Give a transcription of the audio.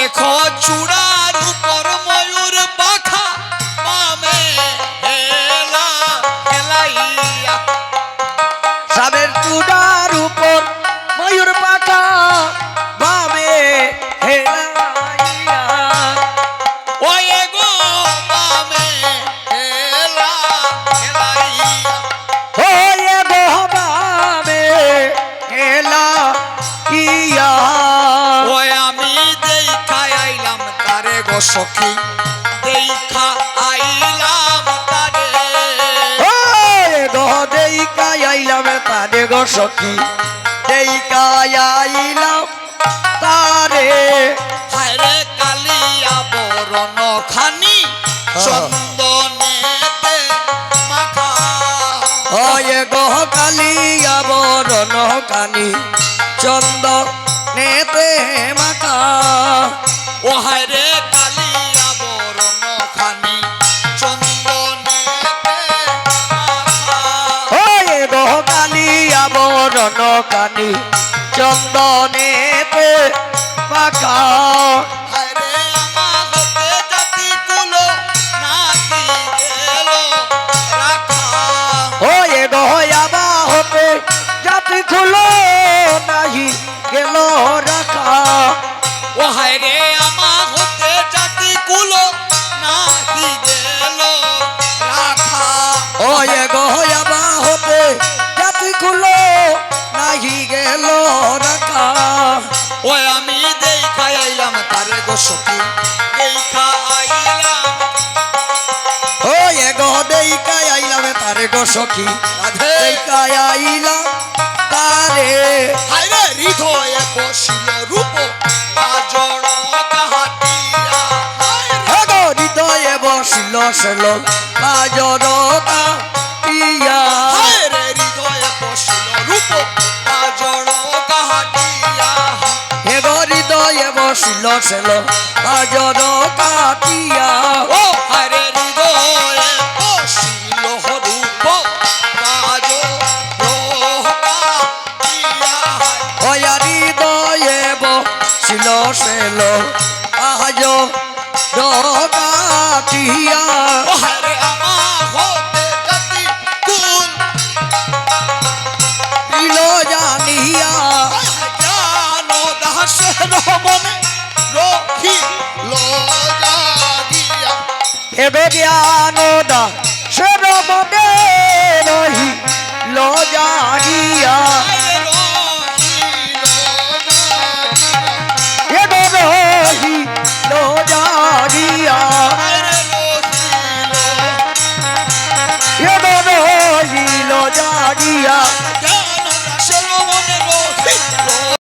দেখো চূড়ার উপর ময়ূর পাখা মামে হেলা হেলাইয়া সাবের চূড়ার উপর ময়ূর পাখা বামে হেলাইয়া ওয়ে গো মামে হেলা হেলাইয়া হয়ে গো বামে হেলাইয়া ওই আমি দেখা আইলাম তারে গো সখী দেখা আইলাম তারে হয়ে গো দেইকা আইলাম তারে গো সখী দেইকা আইলাম তারে হায়রে কালিয়া বরণ খানি চন্দনেতে মাখা হয়ে গো কালিয়া বরণ কানি চন্দনেতে মাখা ও হায়রে কালিয়া বরণ খানি চন্দনেতে মাখা হয়ে গো কালিয়া বরণ কানি চন্দনেতে মাখা হায়রে আমা হতে জাতি কুলো নাকি গেল রাখা হয়ে গো আবা হতে জাতি খুলো নাহি গেল রাখা ও হায়রে আমা হতে জাতি কুলো নাকি গেল রাখা হয়ে গো আবা হতে জাতি খুলো নাহি গেল রাখা ওই আমি দেখা আইলাম তারে গো সখী দেখা আইলাম হয়ে গো দেইকা আইলাম তারে গো সখী রাধে দেইকা আইলাম তারে হায়রে হৃদয়ে বসিল রূপ কাজল কাহাটিয়া হে গো হৃদয়ে বসিল সেল কাজর কাটিয়া হায়রে হৃদয়ে বসিল রূপ কাজল কাহাটিয়া হে গো হৃদয়ে বসিল সেল কাজর কাটিয়া ও হায়রে হৃদয়ে বসিল রূপ কাজল কাহাটিয়া হয়া হৃদয়ে বসিল সেল কাজর কাটিয়া ও হায়রে আমা হতে জাতি কুল দিল জানিয়া জ্ঞান দাসের মনে রক্ষি লাগিয়া হে গো জ্ঞান দা সের মনে রহি লো জানিয়া হে গো রহি লো জানিয়া হে গো রহি লো জানিয়া